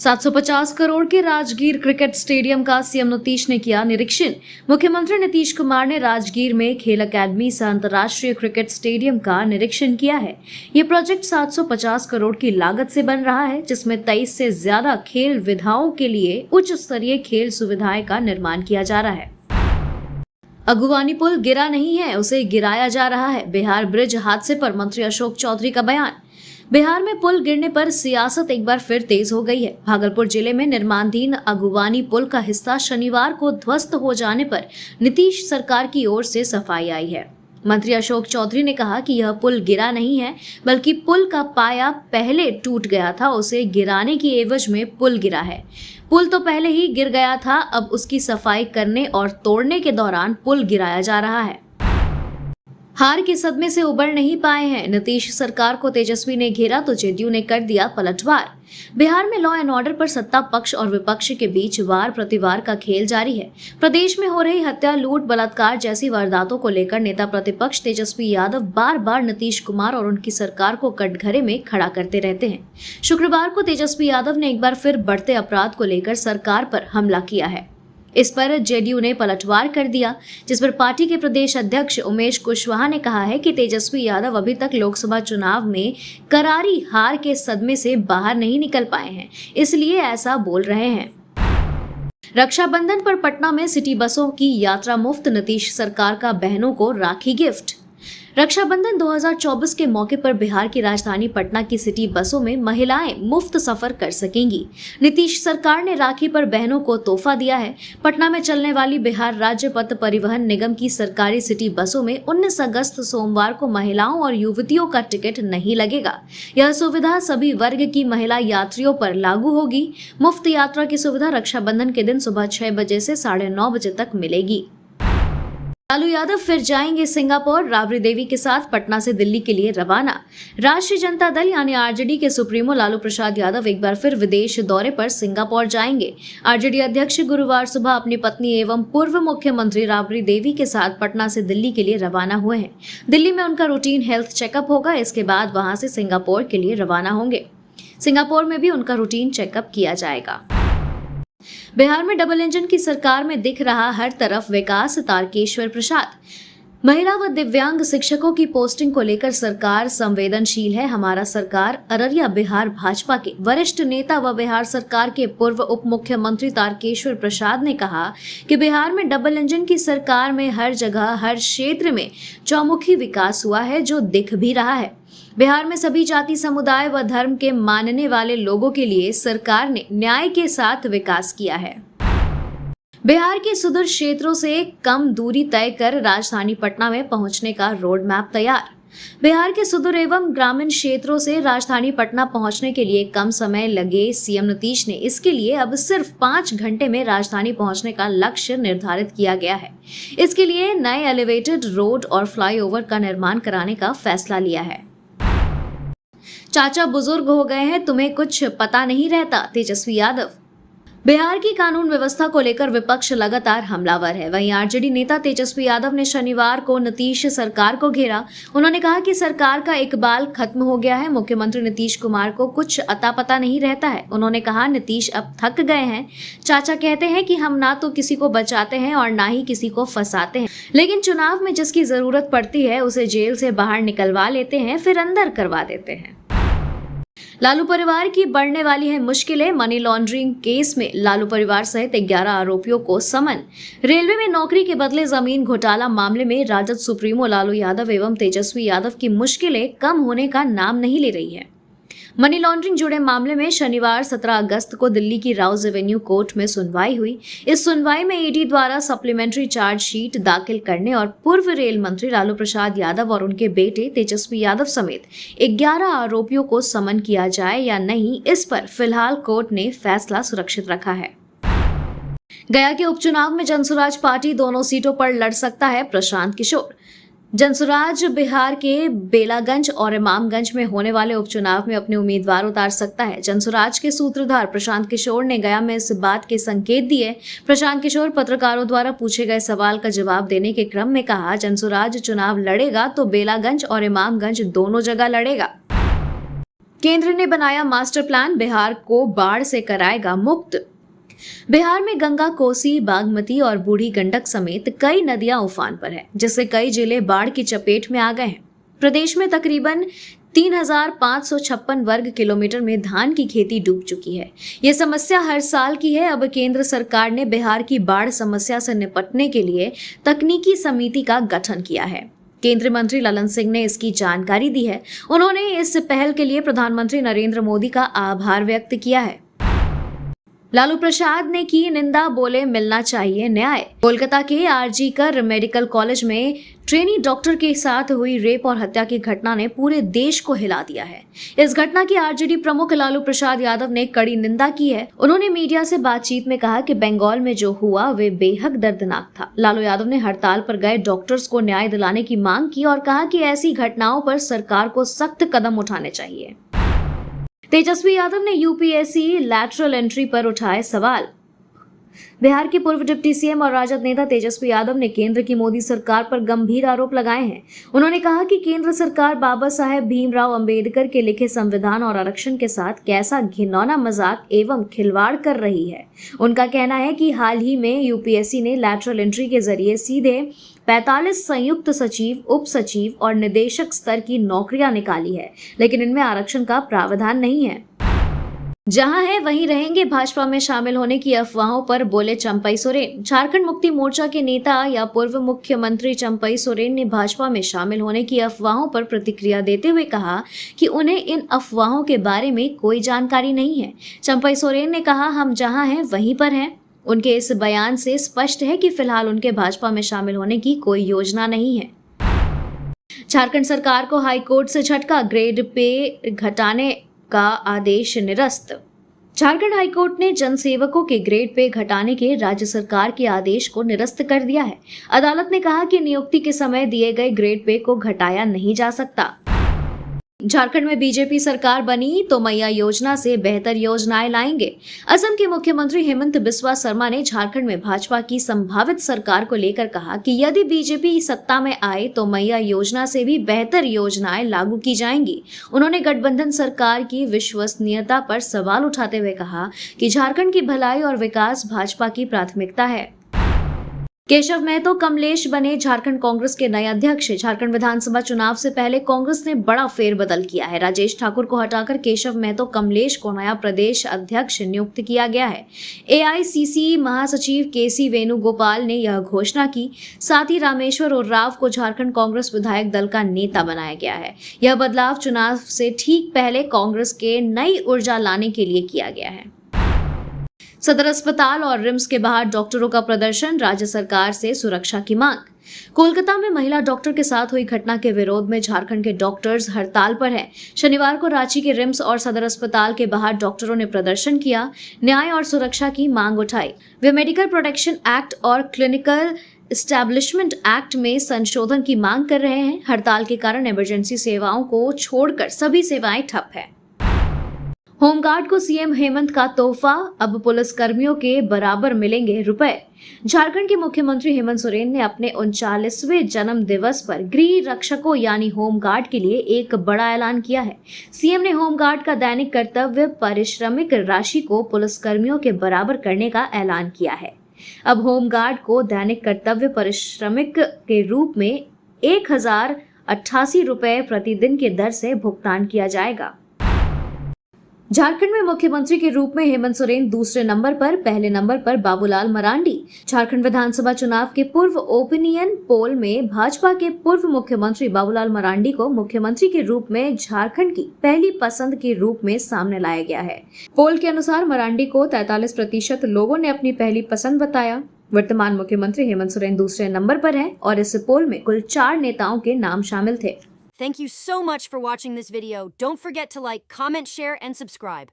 750 करोड़ के Rajgir cricket stadium का CM Nitish ने किया निरीक्षण। मुख्यमंत्री नीतीश कुमार ने राजगीर में खेल अकादमी सह अंतर्राष्ट्रीय क्रिकेट स्टेडियम का निरीक्षण किया है। ये प्रोजेक्ट 750 करोड़ की लागत से बन रहा है, जिसमें 23 से ज्यादा खेल विधाओं के लिए उच्च स्तरीय खेल सुविधाएं का निर्माण किया जा रहा है। अगुवानी पुल गिरा नहीं है, उसे गिराया जा रहा है। बिहार ब्रिज हादसे पर मंत्री अशोक चौधरी का बयान। बिहार में पुल गिरने पर सियासत एक बार फिर तेज हो गई है। भागलपुर जिले में निर्माणाधीन अगुवानी पुल का हिस्सा शनिवार को ध्वस्त हो जाने पर नीतीश सरकार की ओर से सफाई आई है। मंत्री अशोक चौधरी ने कहा कि यह पुल गिरा नहीं है, बल्कि पुल का पाया पहले टूट गया था, उसे गिराने की एवज में पुल गिरा है। पुल तो पहले ही गिर गया था, अब उसकी सफाई करने और तोड़ने के दौरान पुल गिराया जा रहा है। हार के सदमे से उबर नहीं पाए हैं। नीतीश सरकार को तेजस्वी ने घेरा तो जेडीयू ने कर दिया पलटवार। बिहार में लॉ एंड ऑर्डर पर सत्ता पक्ष और विपक्ष के बीच वार प्रतिवार का खेल जारी है। प्रदेश में हो रही हत्या, लूट, बलात्कार जैसी वारदातों को लेकर नेता प्रतिपक्ष तेजस्वी यादव बार बार नीतीश कुमार और उनकी सरकार को कटघरे में खड़ा करते रहते हैं। शुक्रवार को तेजस्वी यादव ने एक बार फिर बढ़ते अपराध को लेकर सरकार पर हमला किया है। इस पर जेडीयू ने पलटवार कर दिया, जिस पर पार्टी के प्रदेश अध्यक्ष उमेश कुशवाहा ने कहा है कि तेजस्वी यादव अभी तक लोकसभा चुनाव में करारी हार के सदमे से बाहर नहीं निकल पाए हैं, इसलिए ऐसा बोल रहे हैं। रक्षाबंधन पर पटना में सिटी बसों की यात्रा मुफ्त, नीतीश सरकार का बहनों को राखी गिफ्ट। रक्षाबंधन 2024 के मौके पर बिहार की राजधानी पटना की सिटी बसों में महिलाएं मुफ्त सफर कर सकेंगी। नीतीश सरकार ने राखी पर बहनों को तोहफा दिया है। पटना में चलने वाली बिहार राज्य पथ परिवहन निगम की सरकारी सिटी बसों में 19 अगस्त सोमवार को महिलाओं और युवतियों का टिकट नहीं लगेगा। यह सुविधा सभी वर्ग की महिला यात्रियों पर लागू होगी। मुफ्त यात्रा की सुविधा रक्षाबंधन के दिन सुबह 6 बजे से 9:30 बजे तक मिलेगी। लालू यादव फिर जाएंगे सिंगापुर, राबड़ी देवी के साथ पटना से दिल्ली के लिए रवाना। राष्ट्रीय जनता दल यानी आरजेडी के सुप्रीमो लालू प्रसाद यादव एक बार फिर विदेश दौरे पर सिंगापुर जाएंगे। आरजेडी अध्यक्ष गुरुवार सुबह अपनी पत्नी एवं पूर्व मुख्यमंत्री राबड़ी देवी के साथ पटना से दिल्ली के लिए रवाना हुए हैं। दिल्ली में उनका रूटीन हेल्थ चेकअप होगा, इसके बाद वहां से सिंगापुर के लिए रवाना होंगे। सिंगापुर में भी उनका रूटीन चेकअप किया जाएगा। बिहार में डबल इंजन की सरकार में दिख रहा हर तरफ विकास, तारकेश्वर प्रसाद। महिला व दिव्यांग शिक्षकों की पोस्टिंग को लेकर सरकार संवेदनशील है। हमारा सरकार अररिया बिहार भाजपा के वरिष्ठ नेता व बिहार सरकार के पूर्व उप मुख्यमंत्री तारकेश्वर प्रसाद ने कहा कि बिहार में डबल इंजन की सरकार में हर जगह, हर क्षेत्र में चौमुखी विकास हुआ है, जो दिख भी रहा है। बिहार में सभी जाति, समुदाय व धर्म के मानने वाले लोगों के लिए सरकार ने न्याय के साथ विकास किया है। बिहार के सुदूर क्षेत्रों से कम दूरी तय कर राजधानी पटना में पहुंचने का रोड मैप तैयार। बिहार के सुदूर एवं ग्रामीण क्षेत्रों से राजधानी पटना पहुंचने के लिए कम समय लगे सीएम नीतीश ने इसके लिए अब सिर्फ 5 घंटे में राजधानी पहुंचने का लक्ष्य निर्धारित किया गया है। इसके लिए नए एलिवेटेड रोड और फ्लाईओवर का निर्माण कराने का फैसला लिया है। चाचा बुजुर्ग हो गए हैं, तुम्हें कुछ पता नहीं रहता, तेजस्वी यादव। बिहार की कानून व्यवस्था को लेकर विपक्ष लगातार हमलावर है। वहीं आरजेडी नेता तेजस्वी यादव ने शनिवार को नीतीश सरकार को घेरा। उन्होंने कहा कि सरकार का इकबाल खत्म हो गया है, मुख्यमंत्री नीतीश कुमार को कुछ अता पता नहीं रहता है। उन्होंने कहा, नीतीश अब थक गए हैं। चाचा कहते हैं कि हम ना तो किसी को बचाते हैं और ना ही किसी को फंसाते हैं, लेकिन चुनाव में जिसकी जरूरत पड़ती है उसे जेल से बाहर निकलवा लेते हैं, फिर अंदर करवा देते हैं। लालू परिवार की बढ़ने वाली है मुश्किलें। मनी लॉन्ड्रिंग केस में लालू परिवार सहित 11 आरोपियों को समन। रेलवे में नौकरी के बदले जमीन घोटाला मामले में राजद सुप्रीमो लालू यादव एवं तेजस्वी यादव की मुश्किलें कम होने का नाम नहीं ले रही है। मनी लॉन्ड्रिंग जुड़े मामले में शनिवार 17 अगस्त को दिल्ली की राउज एवेन्यू कोर्ट में सुनवाई हुई। इस सुनवाई में ईडी द्वारा सप्लीमेंट्री चार्जशीट दाखिल करने और पूर्व रेल मंत्री लालू प्रसाद यादव और उनके बेटे तेजस्वी यादव समेत 11 आरोपियों को समन किया जाए या नहीं, इस पर फिलहाल कोर्ट ने फैसला सुरक्षित रखा है। गया के उपचुनाव में जनसुराज पार्टी दोनों सीटों पर लड़ सकता है, प्रशांत किशोर। जनसुराज बिहार के बेलागंज और इमामगंज में होने वाले उपचुनाव में अपने उम्मीदवार उतार सकता है। जनसुराज के सूत्रधार प्रशांत किशोर ने गया में इस बात के संकेत दिए। प्रशांत किशोर पत्रकारों द्वारा पूछे गए सवाल का जवाब देने के क्रम में कहा, जनसुराज चुनाव लड़ेगा तो बेलागंज और इमामगंज दोनों जगह लड़ेगा। केंद्र ने बनाया मास्टर प्लान, बिहार को बाढ़ से कराएगा मुक्त। बिहार में गंगा, कोसी, बागमती और बूढ़ी गंडक समेत कई नदियां उफान पर है, जिससे कई जिले बाढ़ की चपेट में आ गए हैं। प्रदेश में तकरीबन 3,556 वर्ग किलोमीटर में धान की खेती डूब चुकी है। ये समस्या हर साल की है। अब केंद्र सरकार ने बिहार की बाढ़ समस्या से निपटने के लिए तकनीकी समिति का गठन किया है। केंद्रीय मंत्री ललन सिंह ने इसकी जानकारी दी है। उन्होंने इस पहल के लिए प्रधानमंत्री नरेंद्र मोदी का आभार व्यक्त किया है। लालू प्रसाद ने की निंदा, बोले मिलना चाहिए न्याय। कोलकाता के आरजी कर मेडिकल कॉलेज में ट्रेनी डॉक्टर के साथ हुई रेप और हत्या की घटना ने पूरे देश को हिला दिया है। इस घटना की आरजेडी प्रमुख लालू प्रसाद यादव ने कड़ी निंदा की है। उन्होंने मीडिया से बातचीत में कहा कि बंगाल में जो हुआ वे बेहद दर्दनाक था। लालू यादव ने हड़ताल पर गए डॉक्टर्स को न्याय दिलाने की मांग की और कहा कि ऐसी घटनाओं पर सरकार को सख्त कदम उठाने चाहिए। तेजस्वी यादव ने यूपीएससी लैटरल एंट्री पर उठाए सवाल। बिहार के पूर्व डिप्टी सीएम और राजद नेता तेजस्वी यादव ने केंद्र की मोदी सरकार पर गंभीर आरोप लगाए हैं। उन्होंने कहा कि केंद्र सरकार बाबा साहेब भीमराव अंबेडकर के लिखे संविधान और आरक्षण के साथ कैसा घिनौना मजाक एवं खिलवाड़ कर रही है। उनका कहना है कि हाल ही में यूपीएससी ने लैटरल एंट्री के जरिए सीधे 45 संयुक्त सचिव, उप सचिव और निदेशक स्तर की नौकरियां निकाली है, लेकिन इनमें आरक्षण का प्रावधान नहीं है। जहां है वहीं रहेंगे भाजपा में शामिल होने की अफवाहों पर बोले चंपई सोरेन। झारखंड मुक्ति मोर्चा के नेता या पूर्व मुख्यमंत्री चंपई सोरेन ने भाजपा में शामिल होने की अफवाहों पर प्रतिक्रिया देते हुए कहा कि उन्हें इन अफवाहों के बारे में कोई जानकारी नहीं है। चंपई सोरेन ने कहा, हम जहां हैं वहीं पर हैं। उनके इस बयान से स्पष्ट है कि फिलहाल उनके भाजपा में शामिल होने की कोई योजना नहीं है। झारखंड सरकार को हाईकोर्ट से झटका, ग्रेड पे घटाने का आदेश निरस्त। झारखंड हाईकोर्ट ने जनसेवकों के ग्रेड पे घटाने के राज्य सरकार के आदेश को निरस्त कर दिया है। अदालत ने कहा कि नियुक्ति के समय दिए गए ग्रेड पे को घटाया नहीं जा सकता। झारखंड में बीजेपी सरकार बनी तो मैया योजना से बेहतर योजनाएं लाएंगे। असम के मुख्यमंत्री हेमंत बिस्वा शर्मा ने झारखंड में भाजपा की संभावित सरकार को लेकर कहा कि यदि बीजेपी सत्ता में आए तो मैया योजना से भी बेहतर योजनाएं लागू की जाएंगी। उन्होंने गठबंधन सरकार की विश्वसनीयता पर सवाल उठाते हुए कहा कि झारखंड की भलाई और विकास भाजपा की प्राथमिकता है। केशव महतो कमलेश बने झारखंड कांग्रेस के नए अध्यक्ष। झारखंड विधानसभा चुनाव से पहले कांग्रेस ने बड़ा फेरबदल किया है। राजेश ठाकुर को हटाकर केशव महतो कमलेश को नया प्रदेश अध्यक्ष नियुक्त किया गया है। एआईसीसी महासचिव केसी वेणुगोपाल ने यह घोषणा की। साथ ही रामेश्वर उरांव को झारखंड कांग्रेस विधायक दल का नेता बनाया गया है। यह बदलाव चुनाव से ठीक पहले कांग्रेस के नई ऊर्जा लाने के लिए किया गया है। सदर अस्पताल और रिम्स के बाहर डॉक्टरों का प्रदर्शन, राज्य सरकार से सुरक्षा की मांग। कोलकाता में महिला डॉक्टर के साथ हुई घटना के विरोध में झारखंड के डॉक्टर्स हड़ताल पर हैं। शनिवार को रांची के रिम्स और सदर अस्पताल के बाहर डॉक्टरों ने प्रदर्शन किया, न्याय और सुरक्षा की मांग उठाई। वे मेडिकल प्रोटेक्शन एक्ट और क्लिनिकल एस्टैब्लिशमेंट एक्ट में संशोधन की मांग कर रहे हैं। हड़ताल के कारण इमरजेंसी सेवाओं को छोड़कर सभी सेवाएं ठप है। होमगार्ड को सीएम हेमंत का तोहफा, अब पुलिस कर्मियों के बराबर मिलेंगे रुपए। झारखंड के मुख्यमंत्री हेमंत सोरेन ने अपने 39वें जन्म दिवस पर गृह रक्षकों यानी होमगार्ड के लिए एक बड़ा ऐलान किया है। सीएम ने होमगार्ड का दैनिक कर्तव्य पारिश्रमिक राशि को पुलिस कर्मियों के बराबर करने का ऐलान किया है। अब होमगार्ड को दैनिक कर्तव्य पारिश्रमिक के रूप में 1088 रुपए प्रतिदिन के दर से भुगतान किया जाएगा। झारखंड में मुख्यमंत्री के रूप में हेमंत सोरेन दूसरे नंबर पर, पहले नंबर पर बाबूलाल मरांडी। झारखंड विधानसभा चुनाव के पूर्व ओपिनियन पोल में भाजपा के पूर्व मुख्यमंत्री बाबूलाल मरांडी को मुख्यमंत्री के रूप में झारखंड की पहली पसंद के रूप में सामने लाया गया है। पोल के अनुसार मरांडी को 43% लोगों ने अपनी पहली पसंद बताया। वर्तमान मुख्यमंत्री हेमंत सोरेन दूसरे नंबर पर हैं और इस पोल में कुल 4 नेताओं के नाम शामिल थे। Thank you so much for watching this video. Don't forget to like, comment, share, and subscribe.